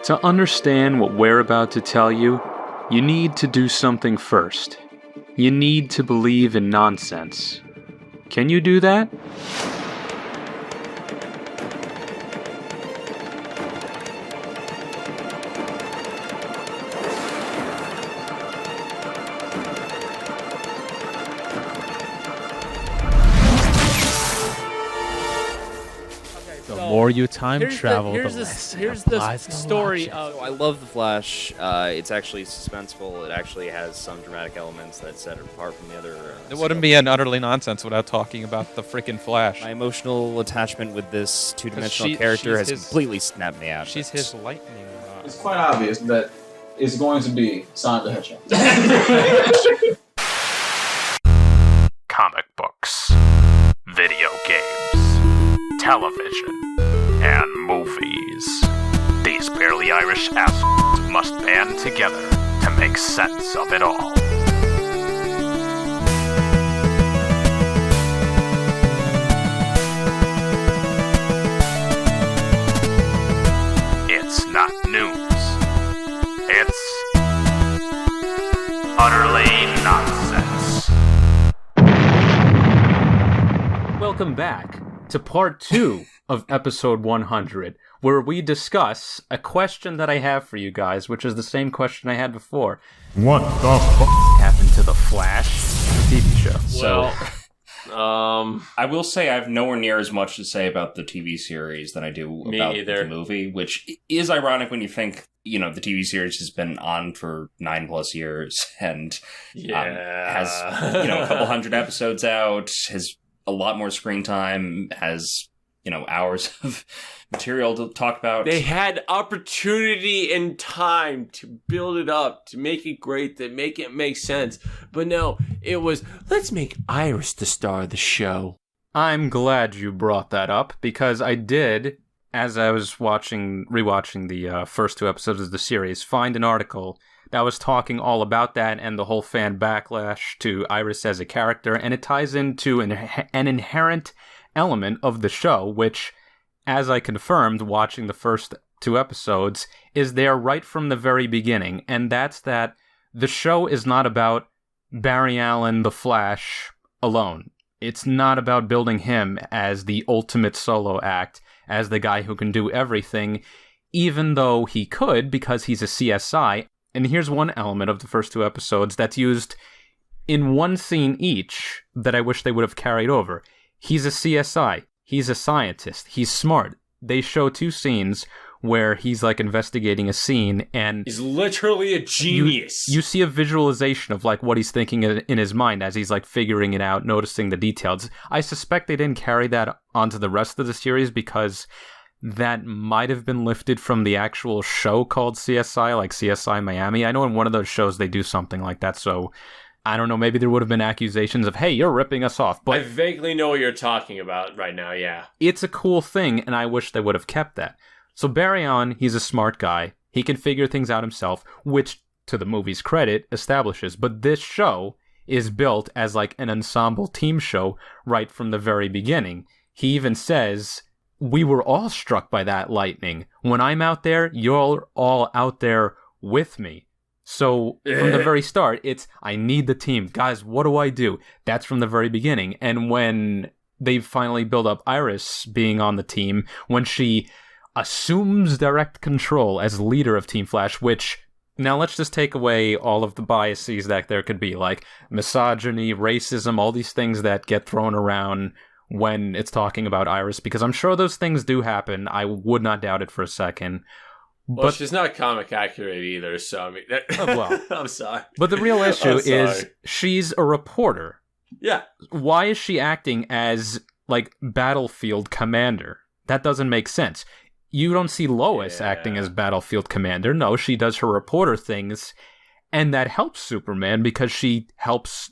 To understand what we're about to tell you, you need to do something first. You need to believe in nonsense. Can you do that? More you time travel, here's the story of. So I love The Flash. It's actually suspenseful. It actually has some dramatic elements that set it apart from the other. It wouldn't be an utterly nonsense without talking about the freaking Flash. My emotional attachment with this two-dimensional character has completely snapped me out. She's his lightning rod. It's quite obvious that it's going to be Sonic the Hedgehog. Comic books, video games, television, and movies. These barely Irish assholes must band together to make sense of it all. It's not news. It's utterly nonsense. Welcome back to part 2 of episode 100, where we discuss a question that I have for you guys, which is the same question I had before. What the fuck happened to the Flash TV show? Well, I will say I have nowhere near as much to say about the TV series than I do about the movie, which is ironic when you think, the TV series has been on for 9+ years and has, a couple hundred episodes out, has a lot more screen time, has hours of material to talk about. They had opportunity and time to build it up, to make it great, to make it make sense. But no, it was, let's make Iris the star of the show. I'm glad you brought that up, because I did, as I was rewatching the first 2 episodes of the series, find an article that was talking all about that and the whole fan backlash to Iris as a character, and it ties into an inherent element of the show, which, as I confirmed watching the first 2 episodes, is there right from the very beginning, and that's that the show is not about Barry Allen, the Flash, alone. It's not about building him as the ultimate solo act, as the guy who can do everything, even though he could, because he's a CSI. And here's one element of the first 2 episodes that's used in one scene each that I wish they would have carried over. He's a CSI. He's a scientist. He's smart. They show 2 scenes where he's investigating a scene, and he's literally a genius. You see a visualization of what he's thinking in his mind as he's figuring it out, noticing the details. I suspect they didn't carry that onto the rest of the series because that might have been lifted from the actual show called CSI, like CSI Miami. I know in one of those shows they do something like that, so I don't know, maybe there would have been accusations of, hey, you're ripping us off. But I vaguely know what you're talking about right now, yeah. It's a cool thing, and I wish they would have kept that. So Barry Allen, he's a smart guy. He can figure things out himself, which, to the movie's credit, establishes. But this show is built as an ensemble team show right from the very beginning. He even says, we were all struck by that lightning. When I'm out there, you're all out there with me. So from the very start, it's, I need the team. Guys, what do I do? That's from the very beginning. And when they finally build up Iris being on the team, when she assumes direct control as leader of Team Flash, which, now let's just take away all of the biases that there could be, like misogyny, racism, all these things that get thrown around when it's talking about Iris, because I'm sure those things do happen. I would not doubt it for a second. Well, she's not comic accurate either, so I mean, well, I'm sorry. But the real issue is she's a reporter. Yeah. Why is she acting as battlefield commander? That doesn't make sense. You don't see Lois acting as battlefield commander. No, she does her reporter things, and that helps Superman because she helps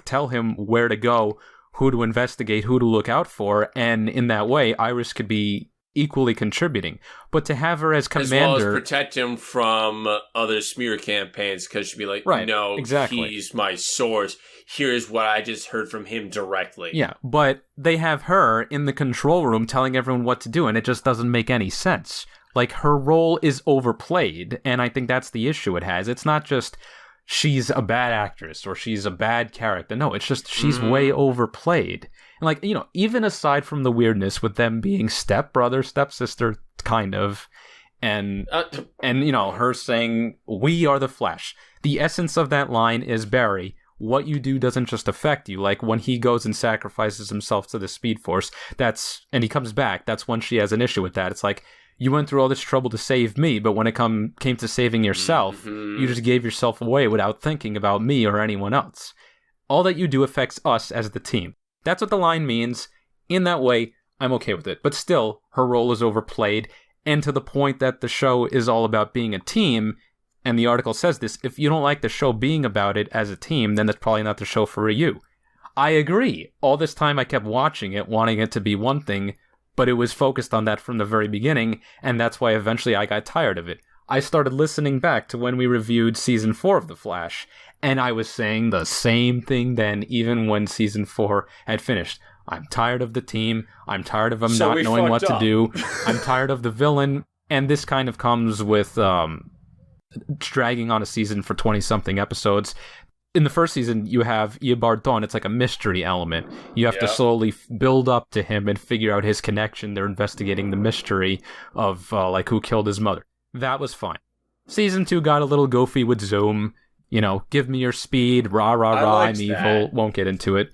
tell him where to go, who to investigate, who to look out for, and in that way, Iris could be equally contributing. But to have her as commander, as well as protect him from other smear campaigns, because she'd be like, right, no, exactly. He's my source. Here's what I just heard from him directly. Yeah, but they have her in the control room telling everyone what to do, and it just doesn't make any sense. Like, her role is overplayed, and I think that's the issue it has. It's not just she's a bad actress or she's a bad character. No, it's just she's way overplayed. And, like, you know, even aside from the weirdness with them being stepbrother, stepsister, kind of, and you know, her saying, "We are the Flash." The essence of that line is, Barry, what you do doesn't just affect you. Like, when he goes and sacrifices himself to the Speed Force, and he comes back, that's when she has an issue with that. It's like, you went through all this trouble to save me, but when it came to saving yourself, you just gave yourself away without thinking about me or anyone else. All that you do affects us as the team. That's what the line means. In that way, I'm okay with it. But still, her role is overplayed, and to the point that the show is all about being a team. And the article says this, if you don't like the show being about it as a team, then that's probably not the show for you. I agree. All this time I kept watching it, wanting it to be one thing, but it was focused on that from the very beginning, and that's why eventually I got tired of it. I started listening back to when we reviewed Season 4 of The Flash, and I was saying the same thing then, even when Season 4 had finished. I'm tired of the team. I'm tired of them not knowing what to do. I'm tired of the villain, and this kind of comes with dragging on a season for 20-something episodes. In the first season, you have Eobard Thawne. It's like a mystery element. You have to slowly build up to him and figure out his connection. They're investigating the mystery of like who killed his mother. That was fine. Season 2 got a little goofy with Zoom. You know, give me your speed, rah, rah, rah, I'm evil. Won't get into it.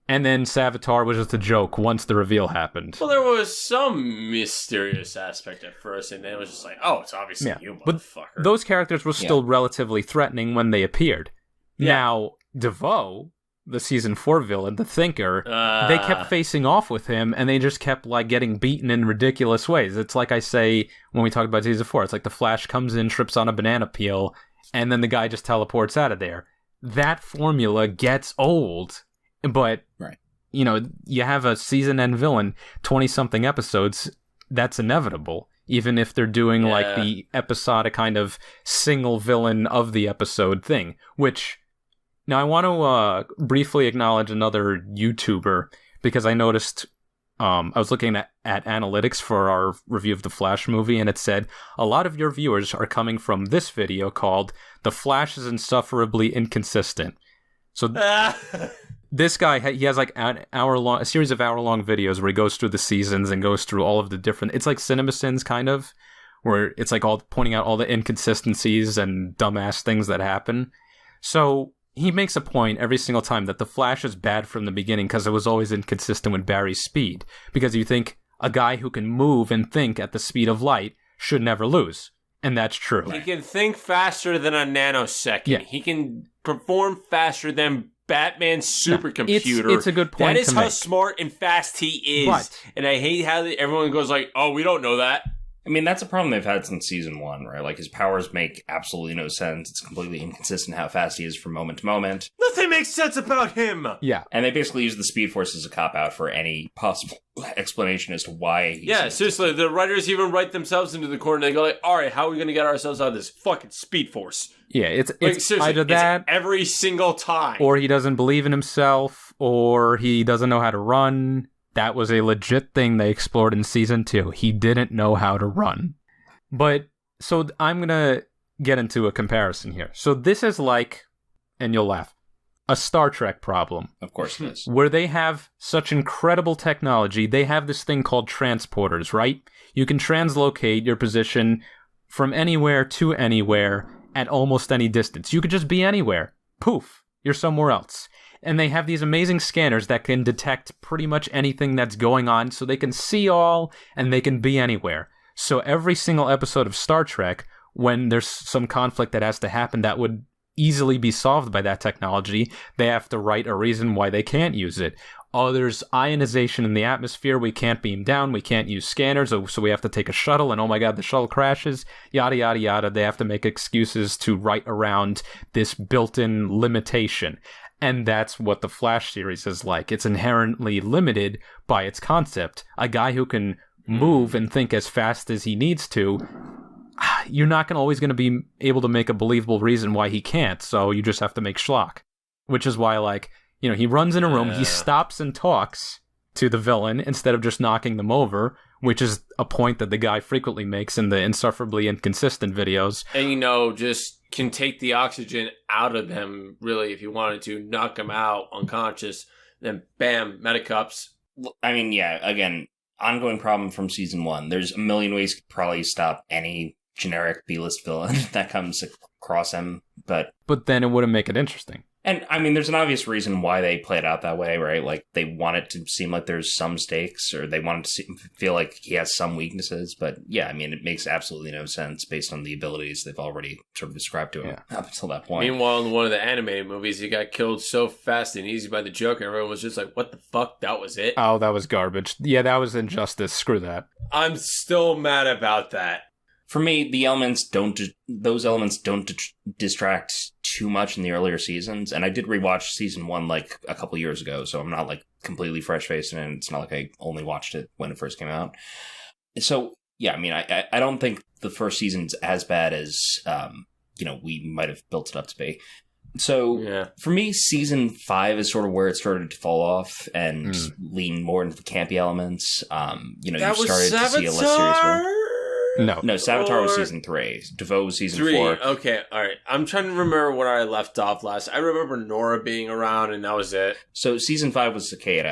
And then Savitar was just a joke once the reveal happened. Well, there was some mysterious aspect at first, and then it was just like, oh, it's obviously you, motherfucker. But those characters were still relatively threatening when they appeared. Yeah. Now, DeVoe, the Season 4 villain, the Thinker, they kept facing off with him, and they just kept like getting beaten in ridiculous ways. It's like I say when we talked about Season 4, it's like the Flash comes in, trips on a banana peel, and then the guy just teleports out of there. That formula gets old. But, you know, you have a season-end villain, 20-something episodes, that's inevitable. Even if they're doing, like, the episodic kind of single villain of the episode thing. Which, now I want to briefly acknowledge another YouTuber, because I noticed, I was looking at analytics for our review of the Flash movie, and it said, a lot of your viewers are coming from this video called, The Flash is Insufferably Inconsistent. So... This guy, he has like a series of hour-long videos where he goes through the seasons and goes through all of the different... It's like CinemaSins, kind of, where it's like all pointing out all the inconsistencies and dumbass things that happen. So he makes a point every single time that the Flash is bad from the beginning because it was always inconsistent with Barry's speed. Because you think a guy who can move and think at the speed of light should never lose. And that's true. He can think faster than a nanosecond. Yeah. He can perform faster than Batman's supercomputer. It's a good point. That is how smart and fast he is. And I hate how everyone goes like, oh, we don't know that. I mean, that's a problem they've had since season 1, right? Like, his powers make absolutely no sense. It's completely inconsistent how fast he is from moment to moment. Nothing makes sense about him! Yeah. And they basically use the Speed Force as a cop-out for any possible explanation as to why he's... Yeah, seriously, the writers even write themselves into the corner and they go like, alright, how are we gonna get ourselves out of this fucking Speed Force? Yeah, it's either that... It's every single time. Or he doesn't believe in himself, or he doesn't know how to run... That was a legit thing they explored in Season 2. He didn't know how to run. But, so I'm going to get into a comparison here. So this is like, and you'll laugh, a Star Trek problem. Of course it is. Where they have such incredible technology, they have this thing called transporters, right? You can translocate your position from anywhere to anywhere at almost any distance. You could just be anywhere. Poof, you're somewhere else. And they have these amazing scanners that can detect pretty much anything that's going on, so they can see all, and they can be anywhere. So every single episode of Star Trek, when there's some conflict that has to happen that would easily be solved by that technology, they have to write a reason why they can't use it. Oh, there's ionization in the atmosphere, we can't beam down, we can't use scanners, so we have to take a shuttle, and oh my god, the shuttle crashes, yada yada yada. They have to make excuses to write around this built-in limitation. And that's what the Flash series is like. It's inherently limited by its concept. A guy who can move and think as fast as he needs to, you're not always going to be able to make a believable reason why he can't, so you just have to make schlock. Which is why, like, you know, he runs in a room, he stops and talks to the villain instead of just knocking them over, which is a point that the guy frequently makes in the insufferably inconsistent videos. And, just can take the oxygen out of them, really, if you wanted to, knock them out unconscious, then bam, medicups. I mean, yeah, again, ongoing problem from season 1. There's a million ways to probably stop any generic B-list villain that comes across him, but then it wouldn't make it interesting. And, I mean, there's an obvious reason why they play it out that way, right? Like, they want it to seem like there's some stakes, or they want it to feel like he has some weaknesses. But, yeah, I mean, it makes absolutely no sense based on the abilities they've already sort of described to him up until that point. Meanwhile, in one of the animated movies, he got killed so fast and easy by the Joker, everyone was just like, what the fuck? That was it? Oh, that was garbage. Yeah, that was injustice. Screw that. I'm still mad about that. For me, those elements don't distract too much in the earlier seasons. And I did rewatch season 1 like a couple years ago, so I'm not like completely fresh-faced, and it's not like I only watched it when it first came out. So, yeah, I mean, I don't think the first season's as bad as, we might have built it up to be. So, for me, season 5 is sort of where it started to fall off and lean more into the campy elements. You started to see a less serious one. No, Savitar was season 3. DeVoe was season 4. Okay, all right. I'm trying to remember where I left off last. I remember Nora being around, and that was it. So season 5 was Cicada.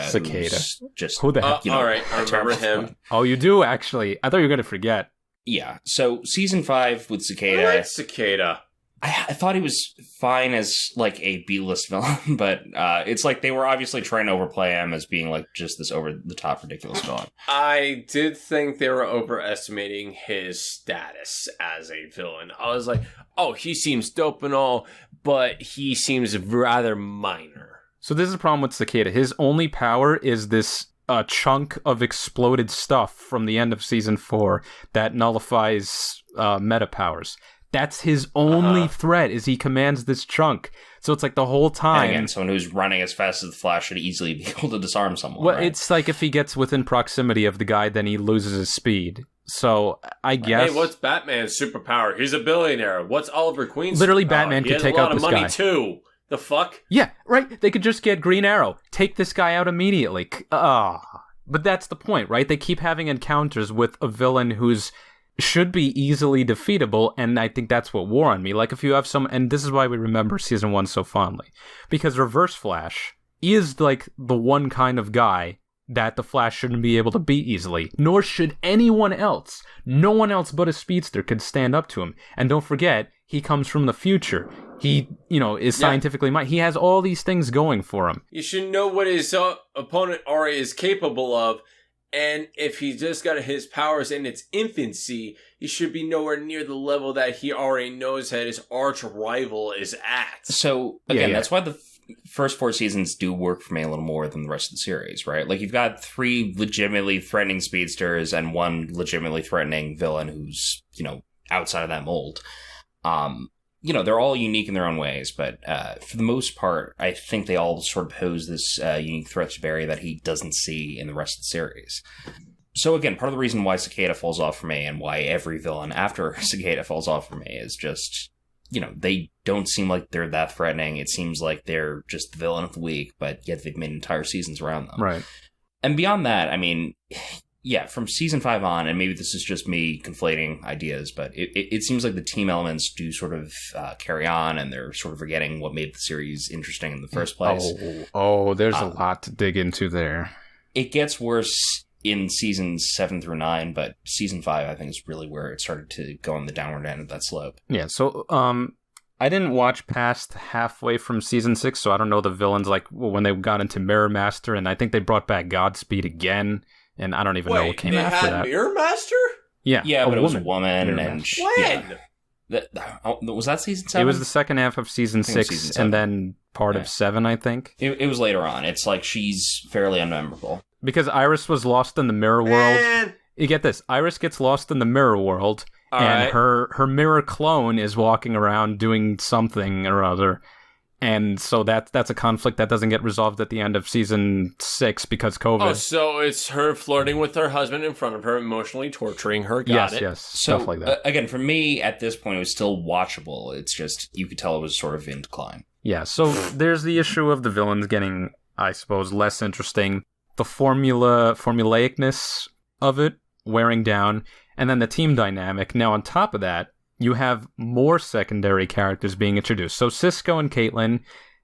Just who the heck? All right, I remember him. Oh, you do actually? I thought you were going to forget. Yeah. So season 5 with Cicada. I like Cicada. I thought he was fine as, like, a B-list villain, but it's like they were obviously trying to overplay him as being, like, just this over-the-top ridiculous villain. I did think they were overestimating his status as a villain. I was like, oh, he seems dope and all, but he seems rather minor. So this is the problem with Cicada. His only power is this chunk of exploded stuff from the end of Season 4 that nullifies meta powers. That's his only threat, is he commands this chunk. So it's like the whole time... And again, someone who's running as fast as the Flash should easily be able to disarm someone, Well, right? It's like if he gets within proximity of the guy, then he loses his speed. So I guess... Hey, what's Batman's superpower? He's a billionaire. What's Oliver Queen's Literally, superpower? Batman could take out this guy. He has a lot of money, too. The fuck? Yeah, right. They could just get Green Arrow. Take this guy out immediately. But that's the point, right? They keep having encounters with a villain who's should be easily defeatable, and I think that's what wore on me. Like, if you have some... And this is why we remember Season 1 so fondly. Because Reverse Flash is, like, the one kind of guy that the Flash shouldn't be able to beat easily. Nor should anyone else. No one else but a speedster could stand up to him. And don't forget, he comes from the future. He, is scientifically minded. He has all these things going for him. You should know what his opponent already is capable of. And if he just got his powers in its infancy, he should be nowhere near the level that he already knows that his arch rival is at. So, again, that's why the first 4 seasons do work for me a little more than the rest of the series, right? Like, you've got 3 legitimately threatening speedsters and 1 legitimately threatening villain who's, outside of that mold. They're all unique in their own ways, but for the most part, I think they all sort of pose this unique threat to Barry that he doesn't see in the rest of the series. So again, part of the reason why Cicada falls off for me and why every villain after Cicada falls off for me is just, they don't seem like they're that threatening. It seems like they're just the villain of the week, but yet they've made entire seasons around them. Right. And beyond that, I mean... Yeah, from season 5 on, and maybe this is just me conflating ideas, but it seems like the team elements do sort of carry on, and they're sort of forgetting what made the series interesting in the first place. There's a lot to dig into there. It gets worse in seasons 7 through 9, but season 5, I think, is really where it started to go on the downward end of that slope. Yeah, so I didn't watch past halfway from season 6, so I don't know the villains, like when they got into Mirror Master, and I think they brought back Godspeed again. And I don't even know what came after that. Mirror Master? Yeah, but it was a woman. When? Was that season 7? It was the second half of season 6, and then part of 7, I think. It was later on. It's like she's fairly unmemorable. Because Iris was lost in the mirror world. You get this. Iris gets lost in the mirror world, and her mirror clone is walking around doing something or other. And so that's a conflict that doesn't get resolved at the end of season 6 because COVID. Oh, so it's her flirting with her husband in front of her, emotionally torturing her. Got it. Yes, stuff like that. Again, for me, at this point, it was still watchable. It's just, you could tell it was sort of in decline. Yeah, so there's the issue of the villains getting, I suppose, less interesting. The formulaicness of it wearing down, and then the team dynamic. Now, on top of that, you have more secondary characters being introduced. So Cisco and Caitlin,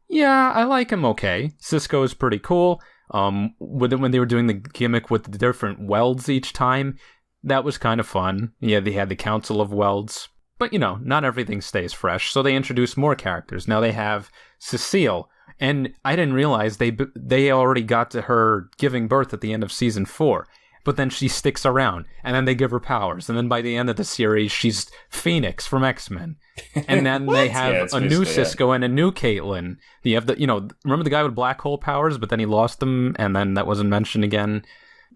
yeah, I like him okay. Cisco is pretty cool. When they were doing the gimmick with the different welds each time, that was kind of fun. Yeah, they had the Council of Welds. But, not everything stays fresh, so they introduced more characters. Now they have Cecile, and I didn't realize they already got to her giving birth at the end of Season 4. But then she sticks around, and then they give her powers, and then by the end of the series, she's Phoenix from X-Men. And then they have a new Cisco and a new Caitlin. You have remember the guy with black hole powers, but then he lost them, and then that wasn't mentioned again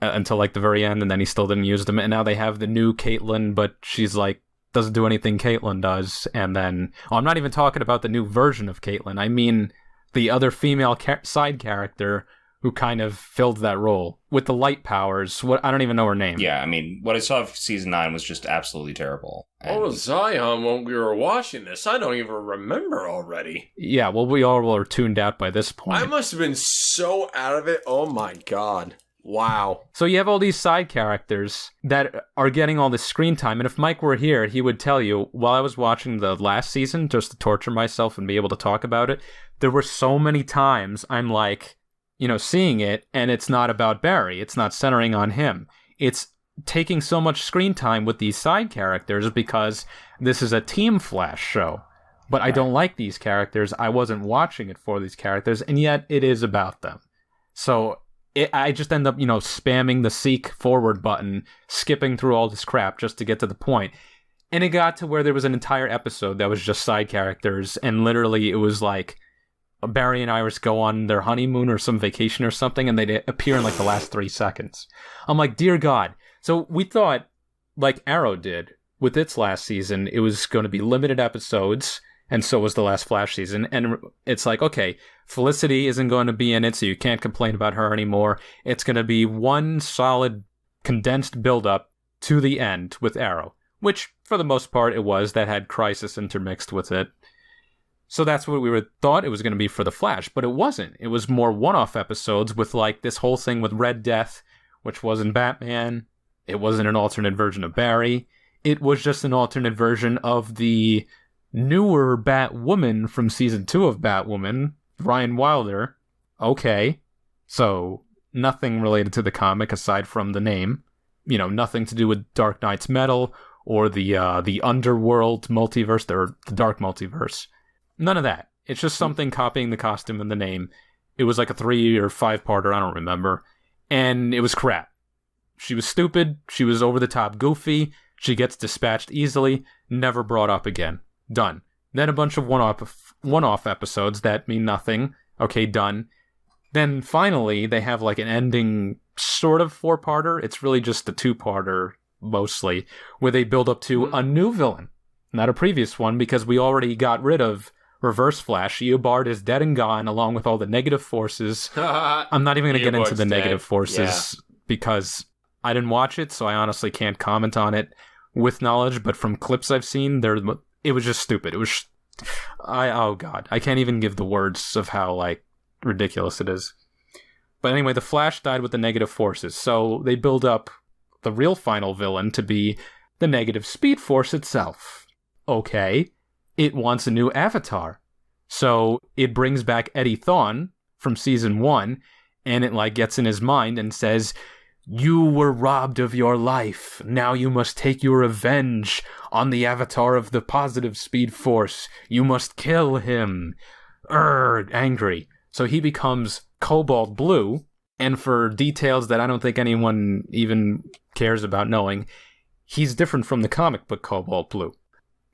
until like the very end, and then he still didn't use them. And now they have the new Caitlin, but she's like, doesn't do anything Caitlin does. And then, I'm not even talking about the new version of Caitlin. I mean the other female side character who kind of filled that role with the light powers. I don't even know her name. Yeah, I mean, what I saw of Season 9 was just absolutely terrible. What was Zion when we were watching this? I don't even remember already. Yeah, well, we all are tuned out by this point. I must have been so out of it. Oh my god. Wow. So you have all these side characters that are getting all this screen time, and if Mike were here, he would tell you, while I was watching the last season, just to torture myself and be able to talk about it, there were so many times I'm like, seeing it, and it's not about Barry. It's not centering on him. It's taking so much screen time with these side characters because this is a Team Flash show. But I don't like these characters. I wasn't watching it for these characters, and yet it is about them. So I just end up, spamming the seek forward button, skipping through all this crap just to get to the point. And it got to where there was an entire episode that was just side characters, and literally it was like Barry and Iris go on their honeymoon or some vacation or something, and they appear in like the last 3 seconds. I'm like, dear God. So we thought, like Arrow did with its last season, it was going to be limited episodes, and so was the last Flash season. And it's like, okay, Felicity isn't going to be in it, so you can't complain about her anymore. It's going to be one solid, condensed build-up to the end with Arrow, which, for the most part, it was. That had Crisis intermixed with it. So that's what we thought it was going to be for the Flash, but it wasn't. It was more one-off episodes with like this whole thing with Red Death, which wasn't Batman. It wasn't an alternate version of Barry. It was just an alternate version of the newer Batwoman from Season 2 of Batwoman, Ryan Wilder. Okay, so nothing related to the comic aside from the name. Nothing to do with Dark Knight's Metal or the Underworld multiverse or the Dark Multiverse. None of that. It's just something copying the costume and the name. It was like a 3 or 5-parter, I don't remember. And it was crap. She was stupid. She was over the top goofy. She gets dispatched easily. Never brought up again. Done. Then a bunch of one-off episodes that mean nothing. Okay, done. Then finally, they have like an ending sort of 4-parter. It's really just a 2-parter, mostly, where they build up to a new villain. Not a previous one, because we already got rid of Reverse Flash. Eobard is dead and gone, along with all the negative forces. I'm not even going to get into the negative forces because I didn't watch it, so I honestly can't comment on it with knowledge. But from clips I've seen, it was just stupid. It was, oh god, I can't even give the words of how like ridiculous it is. But anyway, the Flash died with the negative forces, so they build up the real final villain to be the negative Speed Force itself. Okay. It wants a new avatar. So it brings back Eddie Thawne from Season 1, and it like gets in his mind and says, "You were robbed of your life. Now you must take your revenge on the avatar of the positive Speed Force. You must kill him." Angry. So he becomes Cobalt Blue, and for details that I don't think anyone even cares about knowing, he's different from the comic book Cobalt Blue.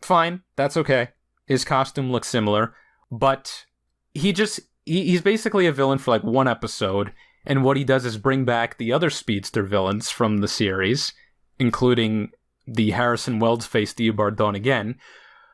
Fine, that's okay. His costume looks similar, but he's basically a villain for like one episode, and what he does is bring back the other speedster villains from the series, including the Harrison Wells-faced Eobard Thawne again,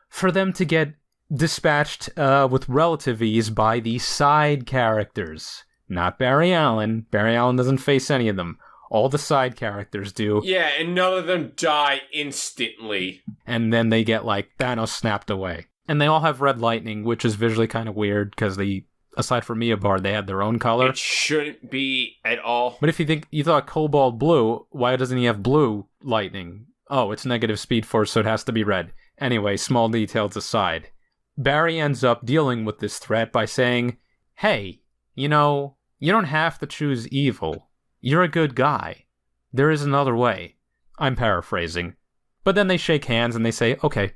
for them to get dispatched with relative ease by the side characters. Not Barry Allen. Barry Allen doesn't face any of them. All the side characters do. Yeah, and none of them die instantly. And then they get, like, Thanos snapped away. And they all have red lightning, which is visually kind of weird, because they aside from Eobard, they had their own color. It shouldn't be at all. But if you thought Cobalt blue, why doesn't he have blue lightning? Oh, it's negative speed force, so it has to be red. Anyway, small details aside. Barry ends up dealing with this threat by saying, hey, you don't have to choose evil. You're a good guy. There is another way. I'm paraphrasing. But then they shake hands and they say, okay,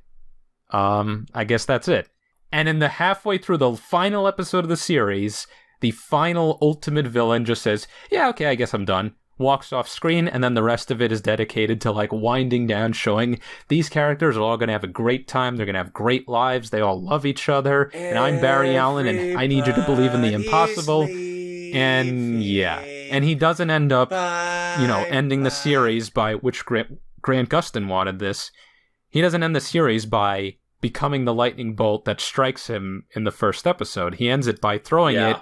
I guess that's it. And in the halfway through the final episode of the series, the final ultimate villain just says, yeah, okay, I guess I'm done. Walks off screen, and then the rest of it is dedicated to winding down, showing these characters are all going to have a great time. They're going to have great lives. They all love each other. And I'm Barry Allen, and I need you to believe in the impossible. And yeah. And he doesn't end up, ending the series by, which Grant Gustin wanted this. He doesn't end the series by becoming the lightning bolt that strikes him in the first episode. He ends it by throwing it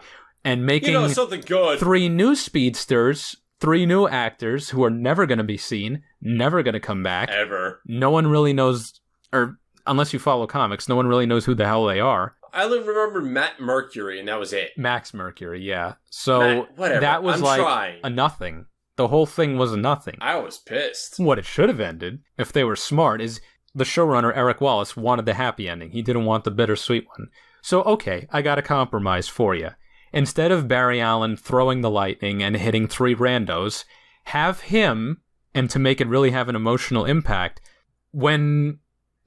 and making something good. 3 new speedsters, 3 new actors who are never going to be seen, never going to come back. Ever. No one really knows, or unless you follow comics, no one really knows who the hell they are. I only remember Matt Mercury, and that was it. Max Mercury, yeah. So whatever. That was a nothing. The whole thing was a nothing. I was pissed. What it should have ended, if they were smart, is the showrunner, Eric Wallace, wanted the happy ending. He didn't want the bittersweet one. So, okay, I got a compromise for you. Instead of Barry Allen throwing the lightning and hitting 3 randos, have him, and to make it really have an emotional impact,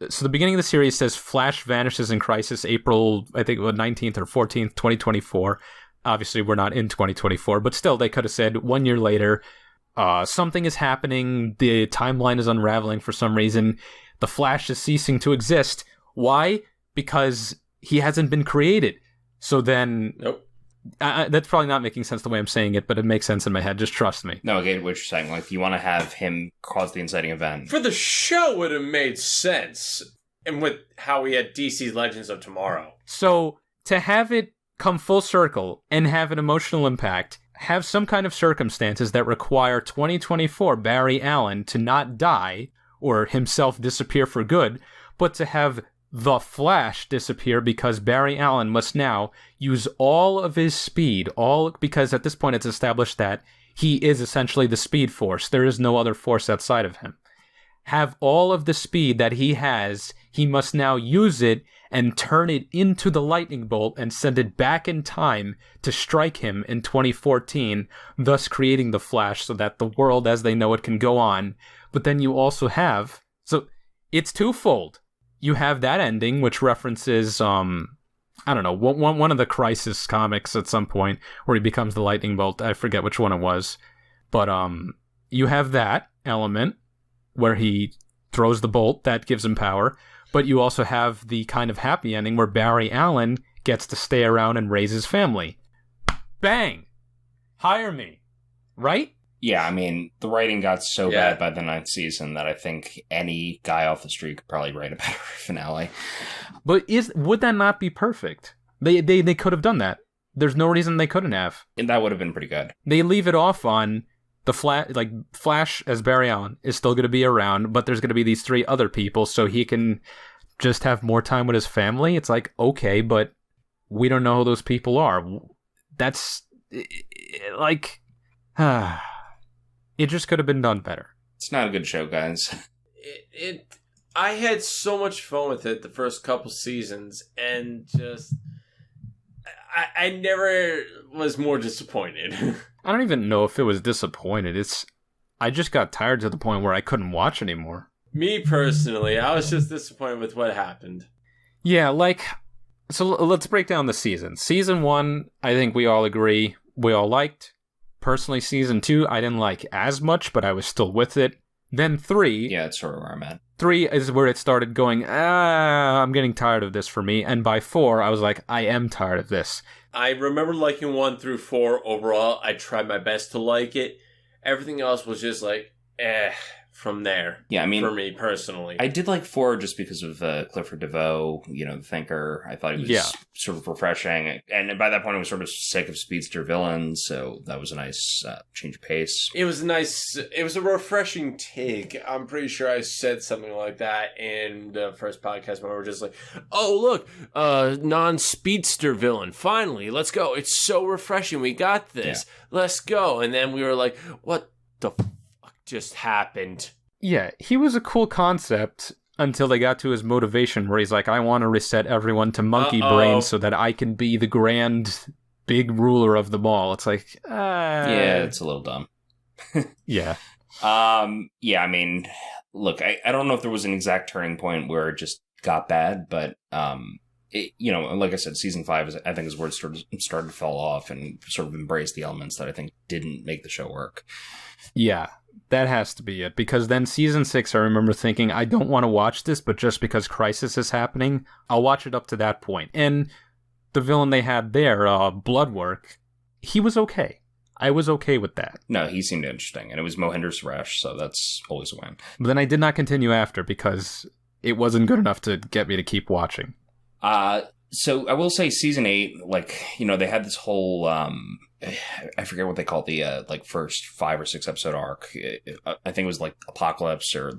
so the beginning of the series says Flash vanishes in crisis April, I think, 19th or 14th, 2024. Obviously, we're not in 2024, but still, they could have said 1 year later, something is happening, the timeline is unraveling for some reason, the Flash is ceasing to exist. Why? Because he hasn't been created. So then... Nope. That's probably not making sense the way I'm saying it, but it makes sense in my head. Just trust me. No, I get what you're saying. Like, you want to have him cause the inciting event. For the show, it would have made sense. And with how we had DC's Legends of Tomorrow. So, to have it come full circle and have an emotional impact, have some kind of circumstances that require 2024 Barry Allen to not die or himself disappear for good, but to have the Flash disappear because Barry Allen must now use all of his speed, because at this point it's established that he is essentially the Speed Force. There is no other force outside of him. Have all of the speed that he has, he must now use it and turn it into the lightning bolt and send it back in time to strike him in 2014, thus creating the Flash so that the world as they know it can go on. But then you also have... So it's twofold. You have that ending, which references, I don't know, one of the Crisis comics at some point where he becomes the lightning bolt. I forget which one it was. But you have that element where he throws the bolt. That gives him power. But you also have the kind of happy ending where Barry Allen gets to stay around and raise his family. Bang! Hire me. Right? Yeah, I mean, the writing got so bad by the 9th season that I think any guy off the street could probably write a better finale. But would that not be perfect? They could have done that. There's no reason they couldn't have. And that would have been pretty good. They leave it off on the Flash as Barry Allen is still going to be around, but there's going to be these 3 other people so he can just have more time with his family. It's like, okay, but we don't know who those people are. That's like... It just could have been done better. It's not a good show, guys. I had so much fun with it the first couple seasons, and just... I never was more disappointed. I don't even know if it was disappointed. I just got tired to the point where I couldn't watch anymore. Me personally, I was just disappointed with what happened. Yeah, so let's break down the season. Season 1, I think we all agree, we all liked. Personally, season 2, I didn't like as much, but I was still with it. Then 3... Yeah, it's sort of where I'm at. 3 is where it started going, I'm getting tired of this for me. And by 4, I was like, I am tired of this. I remember liking 1 through 4 overall. I tried my best to like it. Everything else was just like, from there. Yeah, I mean, for me personally, I did like 4 just because of Clifford DeVoe, the thinker. I thought he was sort of refreshing, and by that point I was sort of sick of speedster villains, so that was a nice change of pace. It was a refreshing take. I'm pretty sure I said something like that in the first podcast when we were just like, oh look, non-speedster villain, finally, let's go, it's so refreshing, we got this, let's go. And then we were like, what the fuck just happened? Yeah, he was a cool concept until they got to his motivation where he's like, I want to reset everyone to monkey brain so that I can be the grand big ruler of them all. It's like, yeah, it's a little dumb. Yeah. Yeah, I mean, look, I don't know if there was an exact turning point where it just got bad, but like I said, season 5 I think is where it started to fall off and sort of embrace the elements that I think didn't make the show work. Yeah, that has to be it, because then season 6, I remember thinking, I don't want to watch this, but just because Crisis is happening, I'll watch it up to that point. And the villain they had there, Bloodwork, he was okay. I was okay with that. No, he seemed interesting, and it was Mohinder Suresh, so that's always a win. But then I did not continue after because it wasn't good enough to get me to keep watching. So I will say season 8, they had this whole, I forget what they call it, the, first 5 or 6 episode arc. I think it was, Apocalypse or,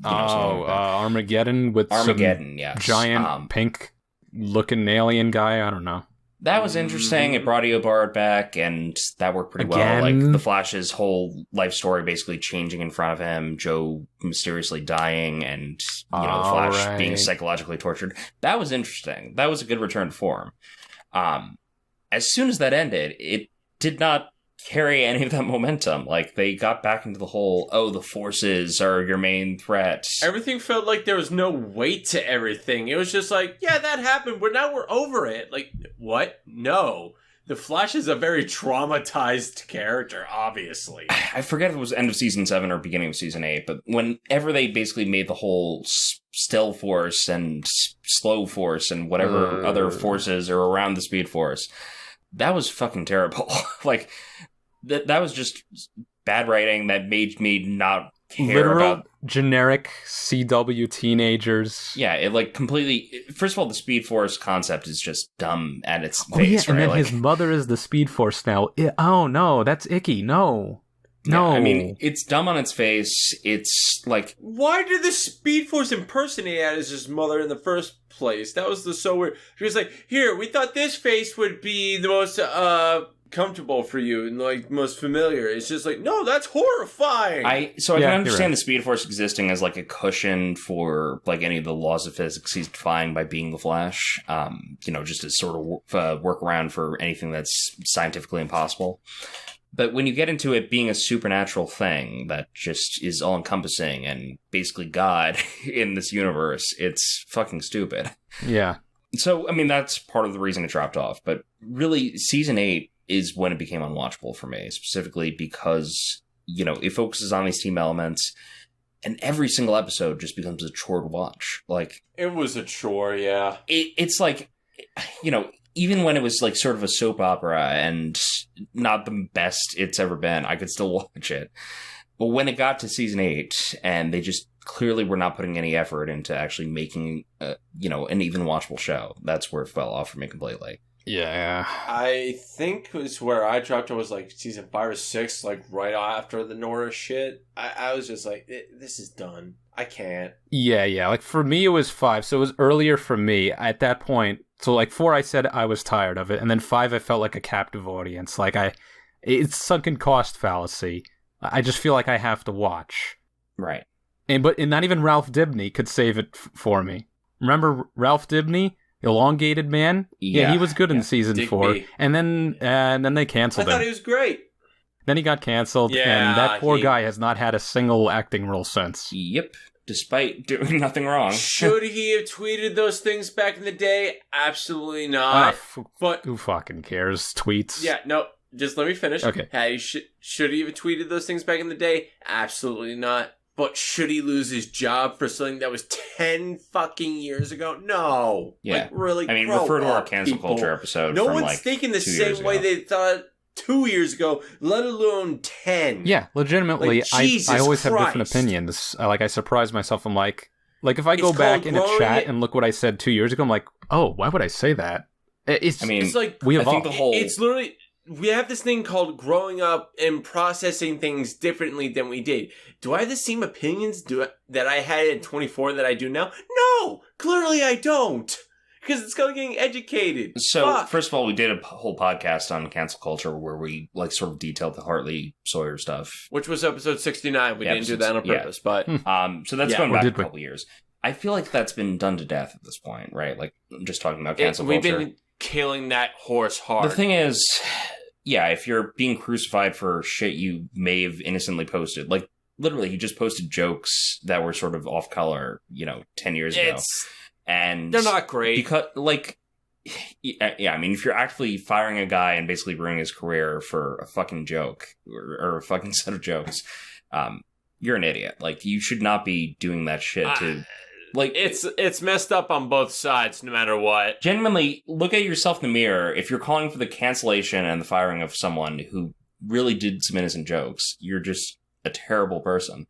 Armageddon with Armageddon, some giant pink-looking alien guy. I don't know. That was interesting. It brought Eobard back, and that worked pretty well. The Flash's whole life story basically changing in front of him, Joe mysteriously dying, and the Flash being psychologically tortured. That was interesting. That was a good return to form. As soon as that ended, it did not carry any of that momentum. They got back into the whole, the forces are your main threat. Everything felt like there was no weight to everything. It was just like, yeah, that happened, but now we're over it. What? No. The Flash is a very traumatized character, obviously. I forget if it was end of season 7 or beginning of season 8, but whenever they basically made the whole still force and slow force and whatever other forces are around the speed force, that was fucking terrible. That was just bad writing that made me not care about generic CW teenagers. Yeah, it completely. First of all, the Speed Force concept is just dumb at its face. And then his mother is the Speed Force now. Oh no, that's icky. No. Yeah, I mean, it's dumb on its face. It's why did the Speed Force impersonate as his mother in the first place? That was so weird. She was like, "Here, we thought this face would be the most comfortable for you and most familiar." It's just no, that's horrifying. I can understand the Speed Force existing as a cushion for any of the laws of physics he's defying by being the Flash. Just as sort of workaround for anything that's scientifically impossible. But when you get into it being a supernatural thing that just is all-encompassing and basically God in this universe, it's fucking stupid. Yeah. So, I mean, that's part of the reason it dropped off. But really, season 8 is when it became unwatchable for me, specifically because, it focuses on these team elements, and every single episode just becomes a chore to watch. It was a chore, yeah. It's even when it was sort of a soap opera and not the best it's ever been, I could still watch it. But when it got to season 8 and they just clearly were not putting any effort into actually making, an even watchable show, that's where it fell off for me completely. Yeah. I think it was where I dropped it was season 5 or 6, right after the Nora shit. I was just this is done. I can't. Yeah. For me, it was 5, so it was earlier for me at that point. So 4, I said I was tired of it, and then 5, I felt like a captive audience. It's sunken cost fallacy. I just feel like I have to watch. Right. And not even Ralph Dibny could save it for me. Remember Ralph Dibny, elongated man? Yeah, he was good in season 4, and then they canceled him. I thought he was great. Then he got canceled, and that poor guy has not had a single acting role since. Yep. Despite doing nothing wrong. Should he have tweeted those things back in the day? Absolutely not. But who fucking cares? Tweets. Yeah, no. Just let me finish. Okay. Hey, should he have tweeted those things back in the day? Absolutely not. But should he lose his job for something that was 10 fucking years ago? No. Yeah. Really. I mean, refer to our cancel culture episode. No from one's thinking the same way ago. they thought 2 years ago, let alone 10. Yeah, legitimately, Like, Jesus I always have different Christ. opinions. I surprise myself. I'm like if I go It's back called in a growing chat it- and look what I said 2 years ago, I'm like, oh, why would I say that? It's like we I evolved. think the whole it's literally we have this thing called growing up and processing things differently than we did. Do I have the same opinions that I had at 24 that I do now? No, clearly I don't. Because it's called getting educated. So, Fuck. first of all, we did a whole podcast on cancel culture where we sort of detailed the Hartley Sawyer stuff. Which was episode 69. We Yeah, didn't do that on purpose, but So that's Yeah. going Or back a did we? couple years. I feel like that's been done to death at this point, right? Like, I'm just talking about cancel we've culture. been killing that horse hard. The thing is, yeah, if you're being crucified for shit you may have innocently posted, like, literally, he just posted jokes that were sort of off color, 10 years ago. And they're not great. Because, yeah, I mean, if you're actively firing a guy and basically ruining his career for a fucking joke or a fucking set of jokes, you're an idiot. Like, you should not be doing that shit to, like... It's messed up on both sides, no matter what. Genuinely, look at yourself in the mirror. If you're calling for the cancellation and the firing of someone who really did some innocent jokes, you're just a terrible person.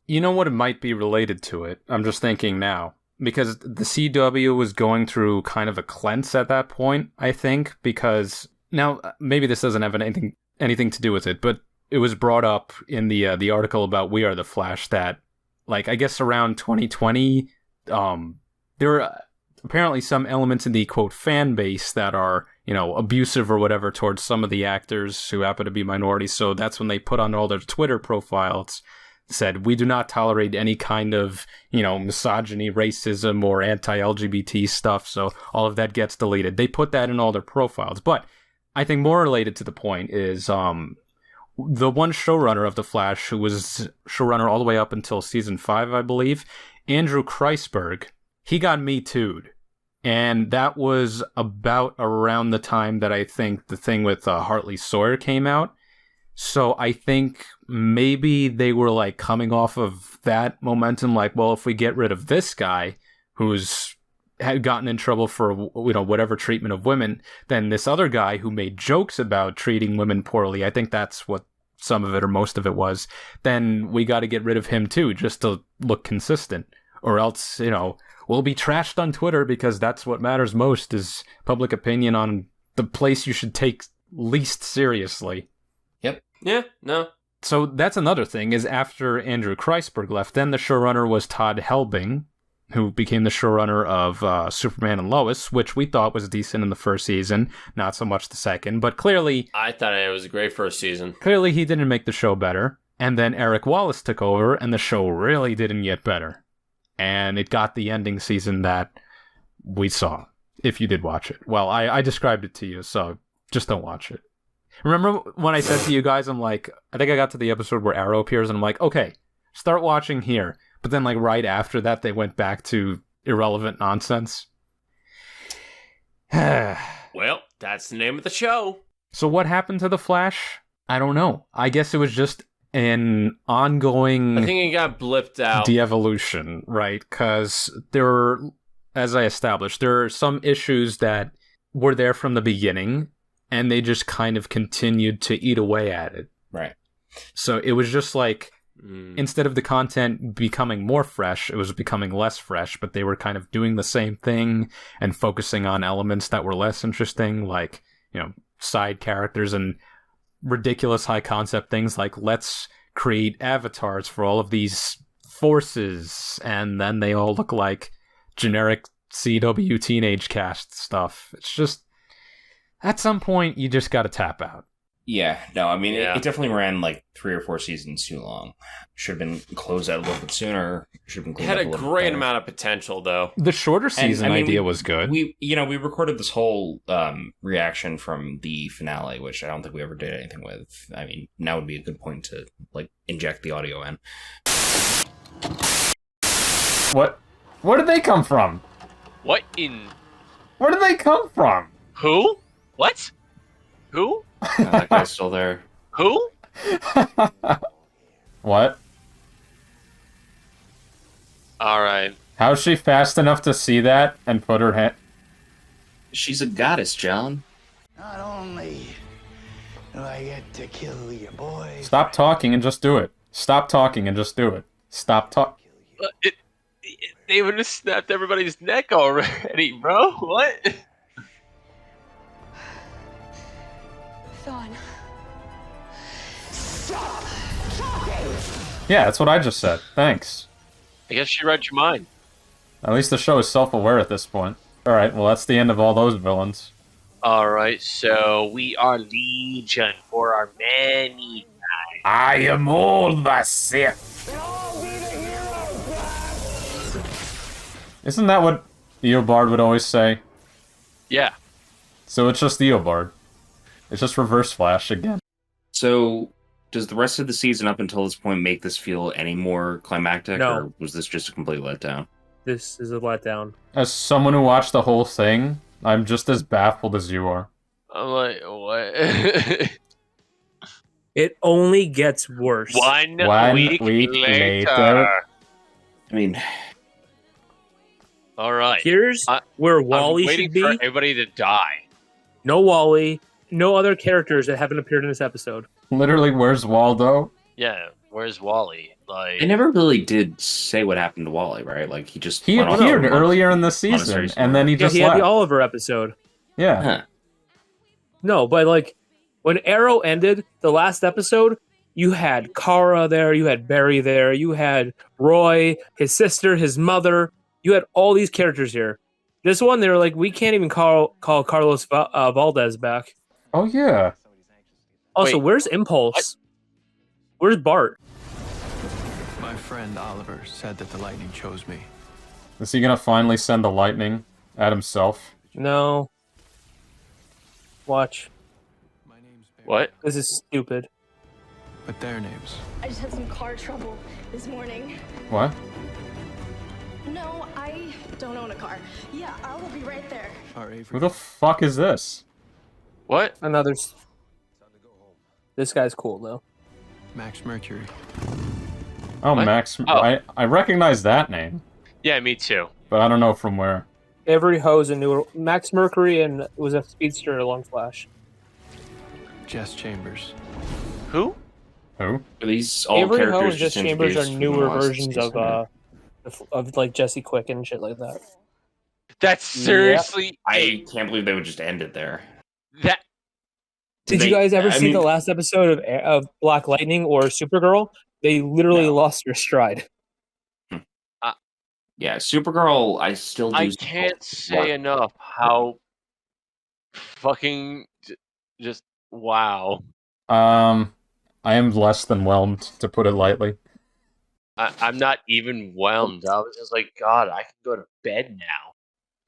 You know what? It might be related to it. I'm just thinking now. Because the CW was going through kind of a cleanse at that point, I think. Because now, maybe this doesn't have anything to do with it, but it was brought up in the article about We Are the Flash that, like, I guess around 2020, there were apparently some elements in the, quote, fan base that are, abusive or whatever towards some of the actors who happen to be minorities. So that's when they put on all their Twitter profiles, said, we do not tolerate any kind of, misogyny, racism, or anti-LGBT stuff, so all of that gets deleted. They put that in all their profiles. But I think more related to the point is the one showrunner of The Flash, who was showrunner all the way up until season 5, I believe, Andrew Kreisberg, he got Me Too'd. And that was about around the time that I think the thing with Hartley Sawyer came out. So I think maybe they were like coming off of that momentum, like, well, if we get rid of this guy had gotten in trouble for, whatever treatment of women, then this other guy who made jokes about treating women poorly, I think that's what some of it or most of it was, then we got to get rid of him too, just to look consistent. Or else, we'll be trashed on Twitter because that's what matters most is public opinion on the place you should take least seriously. Yeah, no. So that's another thing, is after Andrew Kreisberg left, then the showrunner was Todd Helbing, who became the showrunner of Superman and Lois, which we thought was decent in the first season, not so much the second, but clearly... I thought it was a great first season. Clearly he didn't make the show better, and then Eric Wallace took over, and the show really didn't get better. And it got the ending season that we saw, if you did watch it. Well, I described it to you, so just don't watch it. Remember when I said to you guys, I'm like, I think I got to the episode where Arrow appears, and I'm like, okay, start watching here. But then, like, right after that, they went back to irrelevant nonsense. Well, that's the name of the show. So what happened to The Flash? I don't know. I guess it was just an ongoing... I think it got blipped out. De-evolution, right? Because there are, as I established, there are some issues that were there from the beginning, and they just kind of continued to eat away at it. Right. So it was just like, instead of the content becoming more fresh, it was becoming less fresh, but they were kind of doing the same thing and focusing on elements that were less interesting, like, side characters and ridiculous high concept things like, let's create avatars for all of these forces, and then they all look like generic CW teenage cast stuff. It's just, at some point, you just gotta tap out. Yeah, no, I mean, it definitely ran like 3 or 4 seasons too long. Should have been closed out a little bit sooner. Should have been It had a great amount of potential, though. The shorter season idea was good. We recorded this whole reaction from the finale, which I don't think we ever did anything with. I mean, now would be a good point to like inject the audio in. What? Where did they come from? What in? Where did they come from? Who? What? Who? That guy's still there. Who? What? Alright. How's she fast enough to see that and put her hand... She's a goddess, John. Not only I get to kill your boy. Stop talking and just do it. Stop talking and just do it. Stop talking. They would have snapped everybody's neck already, bro. What? Thawne. Stop talking! Yeah, that's what I just said. Thanks. I guess she read your mind. At least the show is self-aware at this point. Alright, well that's the end of all those villains. Alright, so we are Legion for our many times. I am all the Sith. Isn't that what Eobard would always say? Yeah. So it's just Eobard. It's just Reverse Flash again. So, does the rest of the season up until this point make this feel any more climactic, No. or was this just a complete letdown? This is a letdown. As someone who watched the whole thing, I'm just as baffled as you are. I'm like, what? It only gets worse. One week later. I mean, all right. Here's where Wally I'm waiting should be. for everybody to die. No Wally. No other characters that haven't appeared in this episode. Literally, where's Waldo? Yeah, where's Wally? Like, they never really did say what happened to Wally, right? Like, he just He went on appeared a- earlier in the on a season, series and then he Yeah, just he had left. the Oliver episode. Yeah. Huh. No, but like when Arrow ended, the last episode, you had Kara there, you had Barry there, you had Roy, his sister, his mother. You had all these characters here. This one, they were like, we can't even call Carlos Valdez back. Oh yeah. Also, Wait, where's Impulse? Where's Bart? My friend Oliver said that the lightning chose me. Is he gonna finally send the lightning at himself? No. Watch. what? This is stupid. But their names. I just had some car trouble this morning. What? No, I don't own a car. Yeah, I'll be right there. Are Who Avery. the fuck is this? What? Another. This guy's cool though. Max Mercury. Oh, What? Max. Oh. I recognize that name, Yeah, me too. but I don't know from where. Every hose a new Max Mercury and it was a speedster along Flash. Jess Chambers. Who? Who? Are these all Avery Ho characters and Jess just Chambers are introduced newer from the last versions season, or- of like Jesse Quick and shit like that. That's seriously. I can't believe they would just end it there. That. Did you guys ever see the last episode of Black Lightning or Supergirl? They literally lost their stride. Yeah, Supergirl, I still do. I can't say enough how fucking just wow. I am less than whelmed, to put it lightly. I'm not even whelmed. I was just like, God, I can go to bed now.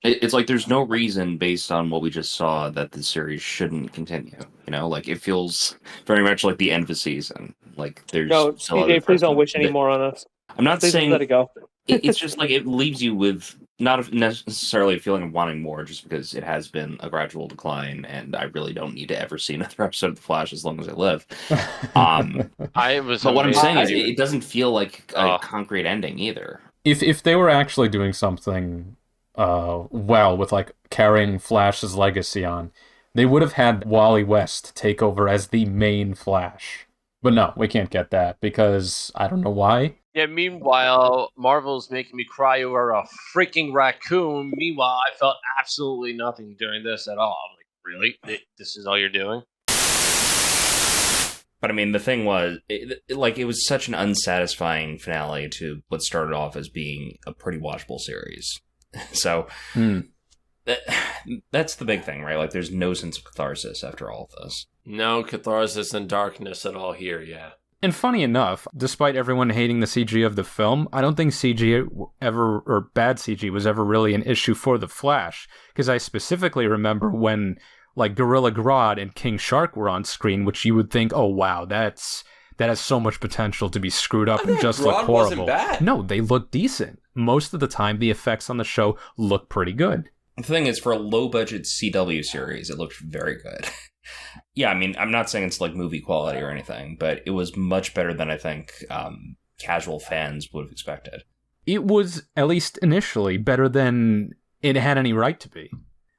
It's like there's no reason, based on what we just saw, that the series shouldn't continue. You know, like it feels very much like the end of a season. Like there's No, still other CJ, please don't wish that- any more on us. I'm not Please saying let it go. it's just like it leaves you with not necessarily a feeling of wanting more, just because it has been a gradual decline, and I really don't need to ever see another episode of The Flash as long as I live. I was. But what I'm amazed. saying is, it doesn't feel like a concrete ending either. If they were actually doing something well with like carrying Flash's legacy on, they would have had Wally West take over as the main Flash. But no, we can't get that because I don't know why. Yeah, meanwhile, Marvel's making me cry over a freaking raccoon. Meanwhile, I felt absolutely nothing during this at all. I'm like, really? This is all you're doing? But I mean, the thing was, it was such an unsatisfying finale to what started off as being a pretty watchable series. So, that's the big thing, right? Like, there's no sense of catharsis after all of this. No catharsis and darkness at all here, yeah. And funny enough, despite everyone hating the CG of the film, I don't think CG ever, or bad CG, was ever really an issue for The Flash. Because I specifically remember when, like, Gorilla Grodd and King Shark were on screen, which you would think, oh wow, that has so much potential to be screwed up and just look Grodd horrible. wasn't bad. No, they look decent. Most of the time, the effects on the show look pretty good. The thing is, for a low-budget CW series, it looked very good. Yeah, I mean, I'm not saying it's like movie quality or anything, but it was much better than I think casual fans would have expected. It was, at least initially, better than it had any right to be.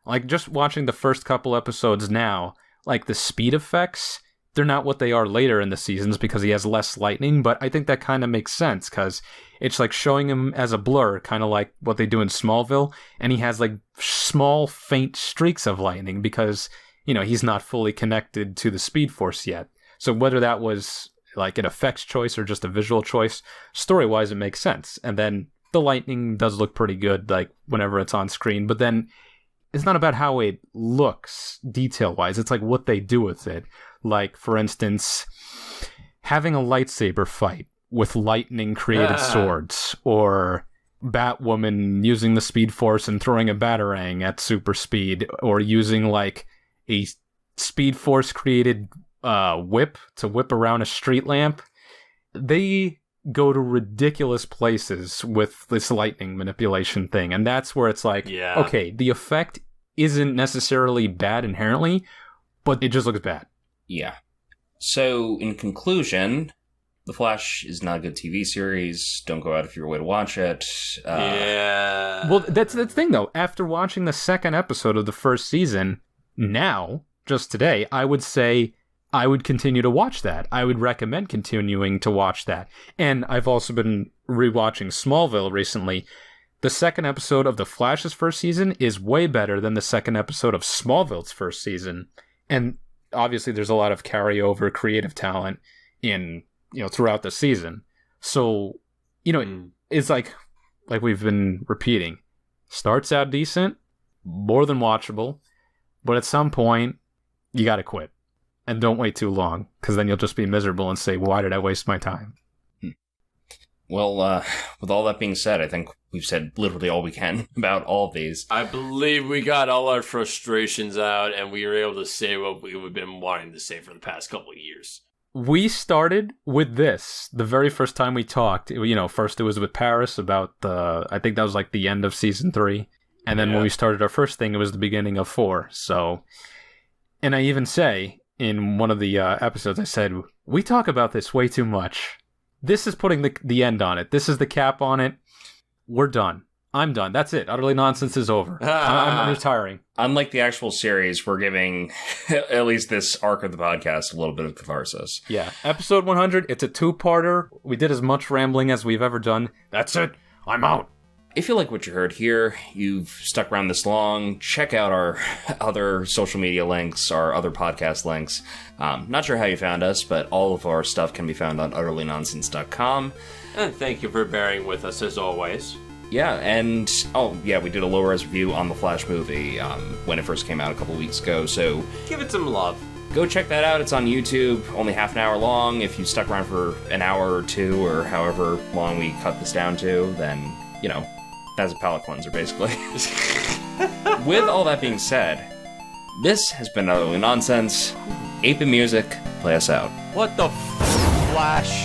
Like, just watching the first couple episodes now, like, the speed effects they're not what they are later in the seasons because he has less lightning, but I think that kind of makes sense because it's like showing him as a blur, kind of like what they do in Smallville, and he has like small, faint streaks of lightning because, he's not fully connected to the Speed Force yet. So whether that was like an effects choice or just a visual choice, story-wise, it makes sense. And then the lightning does look pretty good, like whenever it's on screen, but then it's not about how it looks detail-wise. It's like what they do with it. Like, for instance, having a lightsaber fight with lightning-created swords, or Batwoman using the Speed Force and throwing a batarang at super speed, or using like a Speed Force-created whip to whip around a street lamp. They go to ridiculous places with this lightning manipulation thing, and that's where it's like, okay, the effect isn't necessarily bad inherently, but it just looks bad. Yeah. So, in conclusion, The Flash is not a good TV series. Don't go out of your way to watch it. Well, that's the thing, though. After watching the second episode of the first season, now, just today, I would say I would continue to watch that. I would recommend continuing to watch that. And I've also been rewatching Smallville recently. The second episode of The Flash's first season is way better than the second episode of Smallville's first season. And obviously there's a lot of carryover creative talent in, throughout the season. So, it's like we've been repeating. Starts out decent, more than watchable, but at some point, you gotta quit. And don't wait too long, because then you'll just be miserable and say, why did I waste my time? Well, with all that being said, I think we've said literally all we can about all of these. I believe we got all our frustrations out, and we were able to say what we've been wanting to say for the past couple of years. We started with this the very first time we talked. First it was with Paris about I think that was like the end of season 3. And then when we started our first thing, it was the beginning of 4. So, and I even say, in one of the episodes, I said, we talk about this way too much. This is putting the end on it. This is the cap on it. We're done. I'm done. That's it. Utterly Nonsense is over. I'm retiring. Unlike the actual series, we're giving at least this arc of the podcast a little bit of catharsis. Yeah. Episode 100, it's a 2-parter. We did as much rambling as we've ever done. That's it. I'm out. If you like what you heard here, you've stuck around this long, check out our other social media links, our other podcast links. Not sure how you found us, but all of our stuff can be found on utterlynonsense.com. And thank you for bearing with us as always. Yeah, and we did a low-res review on the Flash movie when it first came out a couple weeks ago, so give it some love. Go check that out. It's on YouTube, only half an hour long. If you stuck around for an hour or two, or however long we cut this down to, then, that's a palate cleanser, basically. With all that being said, this has been Utterly Nonsense. Ape and Music, play us out. What the Flash?